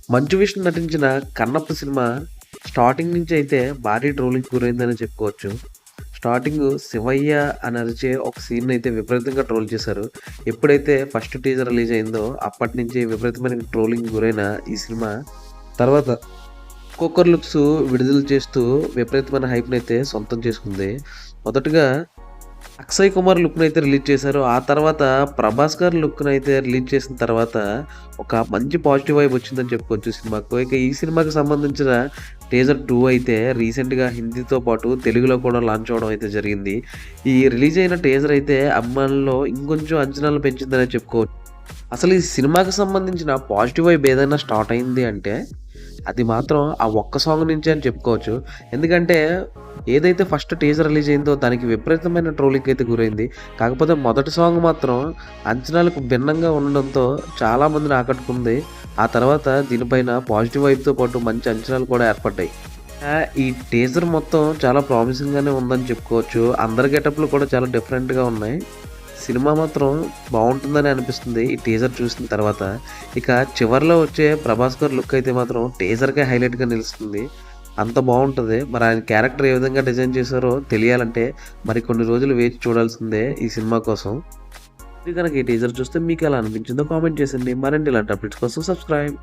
మంచు విష్ణు నటించిన 'Kannappa' cinema starting నుంచి అయితే భారీ ట్రోలింగ్‌కి గురైందనే చెప్పుకోవచ్చు. స్టార్టింగు 'శివయ్య' అని అరిచే ఒక సీన్‌నయితే విపరీతంగా ట్రోల్ చేశారు. ఎప్పుడైతే ఫస్ట్ టీజర్ రిలీజ్ అయిందో అప్పటినుంచి విపరీతమైన ట్రోలింగ్‌కి గురైన ఈ సినిమా తర్వాత ఒక్కొక్కరు లుక్స్ విడుదల చేస్తూ విపరీతమైన హైప్‌నయితే సొంతం చేసుకుంది. మొదటగా అక్షయ్ కుమార్ లుక్‌నైతే రిలీజ్ చేశారు. ఆ తర్వాత ప్రభాస్ గారి లుక్‌నైతే రిలీజ్ చేసిన తర్వాత ఒక మంచి పాజిటివ్ వైబ్ వచ్చిందని చెప్పుకోవచ్చు సినిమాకు. ఇక ఈ సినిమాకి సంబంధించిన టీజర్ 2 అయితే రీసెంట్‌గా హిందీతో పాటు తెలుగులో కూడా లాంచ్ అవ్వడం అయితే జరిగింది. ఈ రిలీజ్ అయిన టీజర్ అయితే అభిమానుల్లో ఇంకొంచెం అంచనాలు పెంచిందనే చెప్పుకోవచ్చు. అసలు ఈ సినిమాకి సంబంధించిన పాజిటివ్ వైబ్ ఏదైనా స్టార్ట్ అయింది అంటే, అది మాత్రం ఆ ఒక్క సాంగ్ నుంచే అని చెప్పుకోవచ్చు. ఎందుకంటే, ఏదైతే ఫస్ట్ టీజర్ రిలీజ్ అయిందో దానికి విపరీతమైన ట్రోలింగ్‌కి అయితే గురైంది. కాకపోతే మొదటి సాంగ్ మాత్రం అంచనాలకు భిన్నంగా ఉండడంతో చాలామందిని ఆకట్టుకుంది. ఆ తర్వాత దీనిపైన పాజిటివ్ వైబ్‌తో పాటు మంచి అంచనాలు కూడా ఏర్పడ్డాయి. ఈ టీజర్ మొత్తం చాలా ప్రామిసింగ్‌గానే ఉందని చెప్పుకోవచ్చు. అందరి గెటప్‌లు కూడా చాలా డిఫరెంట్‌గా ఉన్నాయి. సినిమా మాత్రం బావుంటుందని అనిపిస్తుంది ఈ టీజర్ చూసిన తర్వాత. ఇక చివర్లో వచ్చే 'ప్రభాస్' గారి లుక్ అయితే మాత్రం టీజర్‌కే హైలైట్‌గా నిలుస్తుంది. అంత బావుంటది. మరి ఆయన క్యారెక్టర్ ఏ విధంగా డిజైన్ చేశారో తెలియాలంటే మరి కొన్ని రోజులు వేచి చూడాల్సిందే ఈ సినిమా కోసం. మీరు గనక ఈ టీజర్ చూస్తే మీకెలా అనిపించిందో కామెంట్ చేసేయండి. మరిన్ని ఇలాంటి అప్డేట్స్ కోసం సబ్స్క్రైబ్.